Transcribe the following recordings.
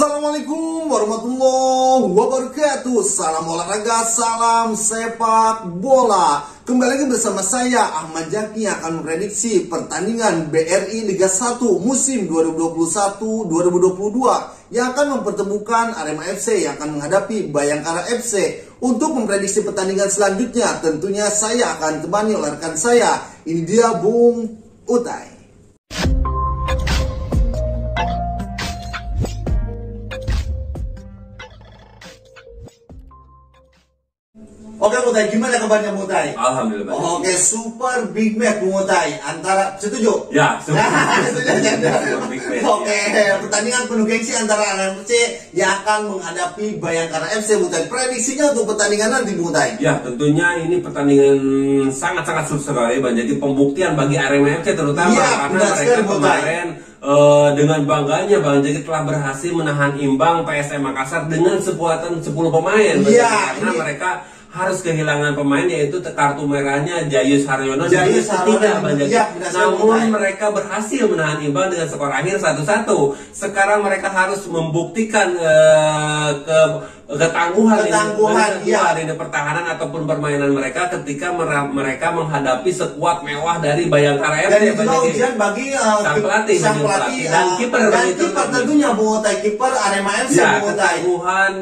Assalamualaikum warahmatullahi wabarakatuh. Salam olahraga, salam sepak bola. Kembali lagi bersama saya Ahmad Jaki yang akan memprediksi pertandingan BRI Liga 1 musim 2021-2022 yang akan mempertemukan Arema FC yang akan menghadapi Bayangkara FC. Untuk memprediksi pertandingan selanjutnya tentunya saya akan temani oleh rekan saya. Ini dia Bung Utai. Oke Bung Utai, gimana kabarnya Bung Utai? Alhamdulillah. Oke, super big match Bung Utai antara, setuju? Ya, setuju. Super big match. Oke, pertandingan penuh gengsi antara Arema FC yang akan menghadapi Bayangkara FC Bung Utai. Prediksinya untuk pertandingan nanti Bung Utai? Ya, tentunya ini pertandingan sangat-sangat susah sekali, jadi pembuktian bagi Arema FC terutama ya, karena mereka kemarin dengan bangganya Bang Jaki telah berhasil menahan imbang PSM Makassar dengan sekuatan 10 pemain. Ya, karena mereka harus kehilangan pemain yaitu kartu merahnya Jayus Haryono di ketiga Bang Jaki. Namun mereka berhasil menahan imbang dengan skor akhir 1-1. Sekarang mereka harus membuktikan ketangguhan lini pertahanan ataupun permainan mereka ketika mereka menghadapi sekuat mewah dari Bayangkara FC. Dan itu ujian bagi sang pelatih dan kiper tentunya Bung Utai, kiper Arema FC Bung Utai. Ketangguhan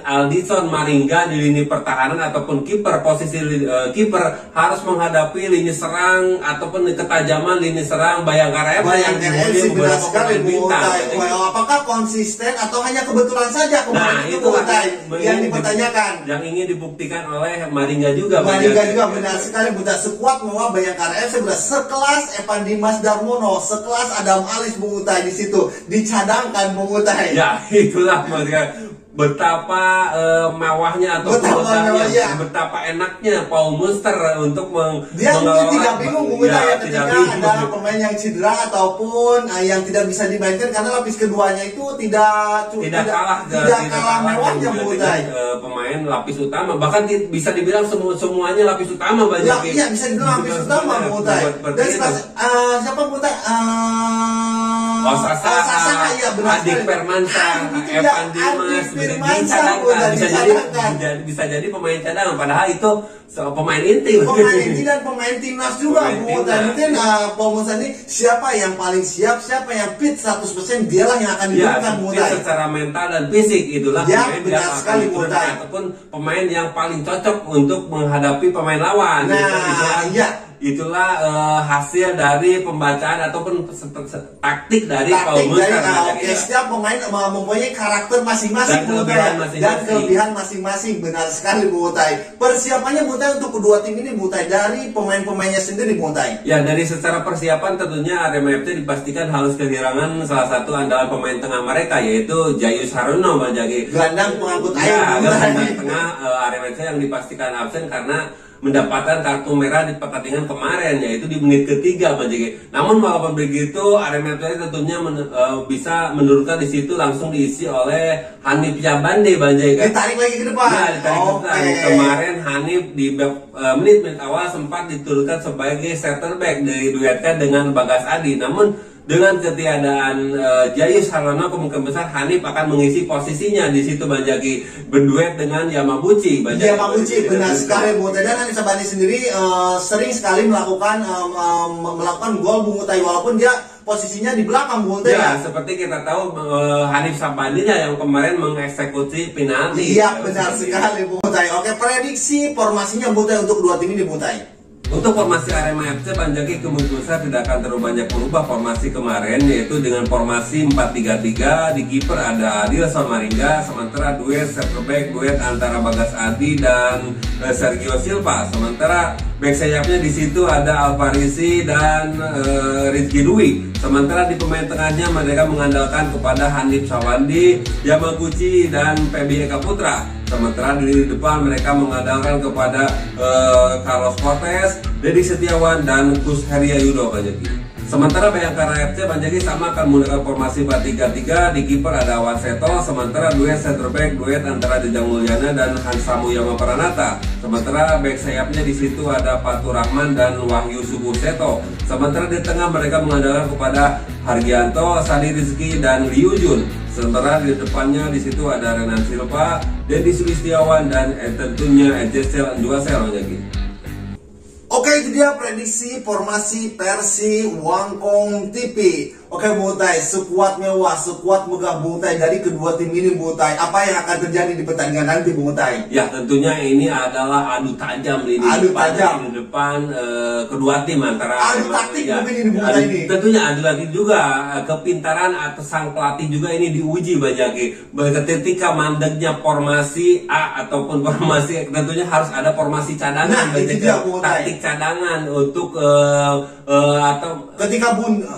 Aldison Maringga di lini pertahanan ataupun kiper, posisi kiper harus menghadapi lini serang ataupun ketajaman lini serang Bayangkara FC. Benar sekali Bung Utai. Apakah konsisten atau hanya kebetulan saja kemarin itu Bung Utai yang dipertanyakan, yang ingin dibuktikan oleh Maringga juga. Maringga juga benar sekali Bung Utai. Sekuat mewah Bayangkara FC, sekelas Evan Dimas Darmono, sekelas Adam Alis Bung Utai di situ dicadangkan Bung Utai. Ya, itulah mereka. Betapa mewahnya atau betapa enaknya Paul Munster untuk dia mungkin tidak bingung Bung Utai ketika ada pemain yang cedera ataupun yang tidak bisa dimainkan karena lapis keduanya itu tidak kalah mewahnya Bung Utai. Pemain lapis utama bahkan bisa dibilang semuanya lapis utama banyak. Iya, bisa dibilang lapis utama Bung Utai. Dan siapa Bung Utai? Sasa, Adik Permansa, Evan Dimas, bisa jadi pemain cadangan, padahal itu pemain inti. Pemain inti dan pemain timnas juga Bung Utai. Mungkin Paul ini siapa yang paling siap, siapa yang fit 100%, dialah yang akan digunakan Bung Utai. Secara mental dan fisik itulah pemain yang akan digunakan ataupun pemain yang paling cocok untuk menghadapi pemain lawan. Itulah hasil dari pembacaan ataupun taktik dari Paul Munster. Setiap pemain mempunyai karakter masing-masing dan kelebihan masing-masing. Benar sekali Bung Utai. Persiapannya Bung Utai untuk kedua tim ini Bung Utai dari pemain-pemainnya sendiri Bung Utai. Ya, dari secara persiapan tentunya Arema FC dipastikan harus kehilangan salah satu andalan pemain tengah mereka yaitu Jayus Haryono Bang Jaki. Gelandang pengangkut air. Gelandang tengah Arema FC yang dipastikan absen karena mendapatkan kartu merah di pertandingan kemarin yaitu di menit ketiga Bang Jaki. Namun walaupun begitu Arema FC tentunya bisa menurunkan di situ langsung diisi oleh Hanif Syahbandi Bang Jaki. Ditarik lagi ke depan. Ya, ditarik ke depan. Kemarin Hanif di menit awal sempat diturunkan sebagai center back diduetkan dengan Bagas Adi. Namun dengan ketiadaan Jayus Haryono kemungkinan besar Hanif akan mengisi posisinya di situ Bang Jaki, berduet dengan Yamaguchi. Yamaguchi benar sekali Bung Utai. Dan Hanif Syahbandi sendiri sering sekali melakukan gol Bung Utai walaupun dia posisinya di belakang Bung Utai. Ya, seperti kita tahu Hanif Syahbandi yang kemarin mengeksekusi penalti. Iya, benar sekali Bung Utai. Oke, prediksi formasinya Bung Utai untuk dua tim ini Bung Utai. Untuk formasi Arema FC Bang Jaki kemungkinan besar tidak akan terlalu banyak berubah formasi kemarin yaitu dengan formasi 4-3-3. Di kiper ada Aldison Maringga, sementara duet center back antara Bagas Adi dan Sergio Silva. Sementara back sayapnya di situ ada Alvarisi dan Rizky Dwi. Sementara di pemain tengahnya mereka mengandalkan kepada Hanif Syahbandi, Yamaguchi dan PB Eka Putra. Sementara di depan mereka mengandalkan kepada Carlos Cortez, Dedi Setiawan dan Kus Heria Yudo Bang Jaki. Sementara Bayangkara FC Bang Jaki sama akan menggunakan formasi 4-3-3. Di kiper ada Waseto, sementara duet center back antara Jejang Mulyana dan Hansamu Yama Pranata. Sementara back sayapnya di situ ada Fatur Rahman dan Wahyu Subuseto. Sementara di tengah mereka mengandalkan kepada Hargianto, Sandi Rizky, dan Liu Jun. Sementara di depannya di situ ada Renan Silva, Deddy Sulistiawan, dan tentunya Ejecel Nduasel lagi. Oke, itu dia prediksi formasi Persi Wangkong TV. Oke Bung Utai, sekuat mewah, sekuat megah Bung Utai dari kedua tim ini Bung Utai. Apa yang akan terjadi di pertandingan nanti Bung Utai? Ya tentunya ini adalah adu tajam di depan kedua tim antara adu taktik mungkin ini Bung Utai ini. Tentunya adu taktik juga, kepintaran atau sang pelatih juga ini diuji Bajaki. Ketika mandeknya formasi A ataupun formasi, tentunya harus ada formasi cadangan, taktik cadangan untuk atau ketika buntu.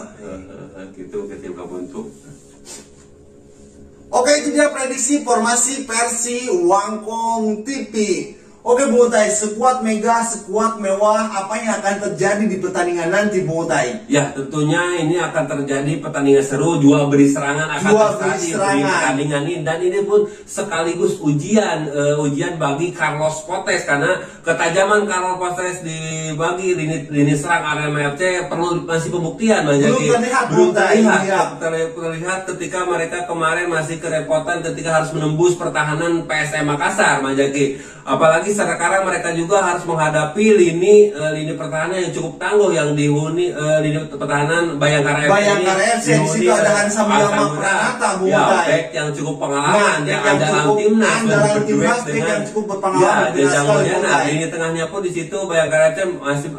Oke, itu dia prediksi formasi Persi Wangkong TV. Oke Bung Utai, sekuat mega, sekuat mewah, apa yang akan terjadi di pertandingan nanti Bung Utai? Ya tentunya ini akan terjadi pertandingan seru, jual beri serangan akan terjadi di pertandingan ini, dan ini pun sekaligus ujian bagi Carlos Potes, karena ketajaman Carlos Potes di bagi lini serang Arema FC perlu masih pembuktian. Belum terlihat ketika mereka kemarin masih kerepotan ketika harus menembus pertahanan PSM Makassar Majaki. Apalagi sekarang mereka juga harus menghadapi lini pertahanan yang cukup tangguh yang dihuni lini pertahanan Bayangkara FC. Di situ ada Hansa Muyama Pranata, Bung Utai. Back yang cukup pengalaman, yang andalan timnas yang cukup berpengalaman. Lini tengahnya pun di situ Bayangkara FC masih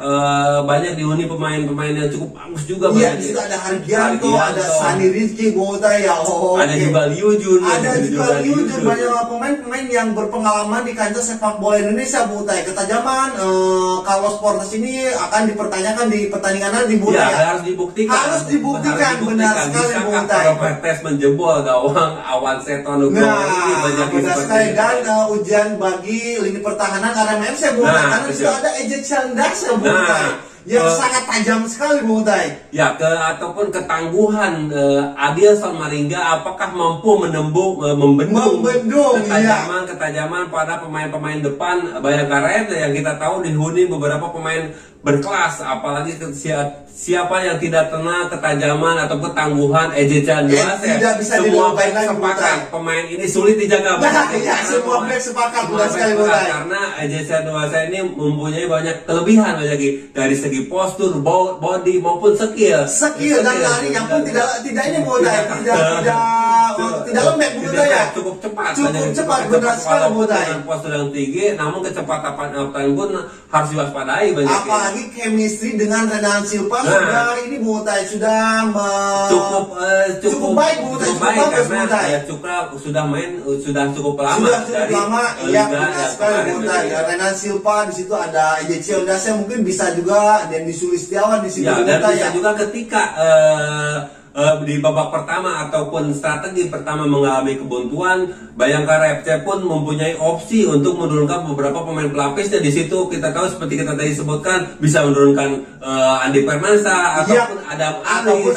banyak dihuni pemain-pemain yang cukup bagus juga. Iya, di situ ada Hargianto, ada Sandi Rizky, Bung Utai ya. Ada juga Liu Jun. Banyak pemain-pemain yang berpengalaman di kancah sepak bola Indonesia Bung Utai. Ketajaman Carlos Potes ini akan dipertanyakan di pertandingan nanti Bung Utai. Harus dibuktikan. Benar sekali Bung Utai. Potes menjebol gawang Awan Seto Nugroho ini benar sekali, dan ujian bagi lini pertahanan Arema FC Bung Utai, karena sudah ada Ejecel Nduasel Bung Utai yang sangat tajam sekali Bung Utai. Ya, ataupun ketangguhan Adilson Maringga apakah mampu membendung ketajaman pada pemain-pemain depan Bayangkara FC yang kita tahu dihuni beberapa pemain berkelas, apalagi siapa yang tidak kena ketajaman atau ketangguhan Ejecel Nduasel. Semua baik sepakat pemain ini sulit dijaga. Semua baik sepakat karena Ejecel Nduasel ini mempunyai banyak kelebihan dari segi postur, body maupun skill dan lari yang pun tidak ini mudah, tidak lembek mudah ya, cukup cepat benar sekali mudah. Dengan postur yang tinggi, namun kecepatan pun harus diwaspadai. Apalagi chemistry dengan Renan Silva ini mudah sudah cukup baik mudah, sudah cukup lama. Benar sekali mudah. Renan Silva di situ ada Ejecel Nduasel, mungkin bisa juga Deddy Sulistiawan di situ. Dan bisa juga ketika di babak pertama ataupun strategi pertama mengalami kebuntuan, Bayangkara FC pun mempunyai opsi untuk menurunkan beberapa pemain pelapisnya. Di situ kita tahu seperti kita tadi sebutkan bisa menurunkan Andi Permansa ataupun Adam Alis.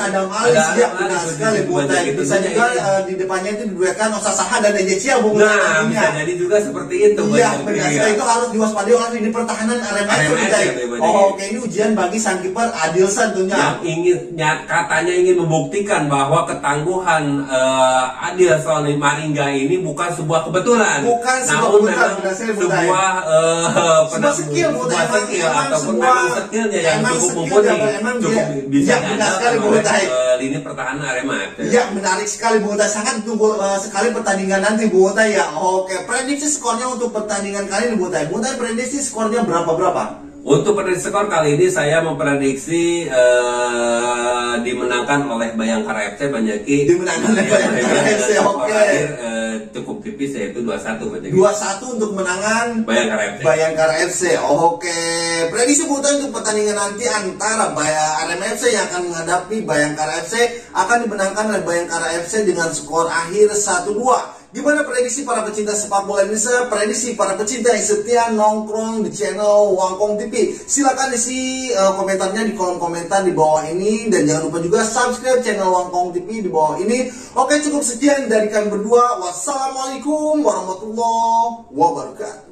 Benar sekali Bung Utai. Bisa juga di depannya itu diduetkan Osa Saha dan Ejecel Bung Utai. Bisa jadi juga seperti itu. Iya, benar sekali. Itu harus diwaspadai oleh lini pertahanan Arema FC. Oke, ini ujian bagi sang kiper Adilson tentunya. Yang katanya ingin membuktikan bahwa ketangguhan Adilson Maringga ini bukan sebuah kebetulan, namun memang sebuah skill ataupun skillnya yang cukup mumpuni, cukup bisa diandalkan lini pertahanan Arema. Ya, menarik sekali Bung Utai, sangat tunggu sekali pertandingan nanti Bung Utai ya. Oke, prediksi skornya untuk pertandingan kali ini Bung Utai. Bung Utai prediksi skornya berapa? Untuk prediksi skor kali ini saya memprediksi dimenangkan oleh Bayangkara FC Banjaki. Dimenangkan oleh Bayangkara FC. Oke. Cukup tipis yaitu 2-1 Banjaki. 2-1 untuk menangan Bayangkara FC. Oke. Prediksi Buta untuk pertandingan nanti antara Arema FC yang akan menghadapi Bayangkara FC akan dimenangkan oleh Bayangkara FC dengan skor akhir 1-2. Gimana prediksi para pecinta sepak bola Indonesia? Prediksi para pecinta yang setia nongkrong di channel Wangkong TV. Silakan isi komentarnya di kolom komentar di bawah ini. Dan jangan lupa juga subscribe channel Wangkong TV di bawah ini. Oke, cukup sekian dari kami berdua. Wassalamualaikum warahmatullahi wabarakatuh.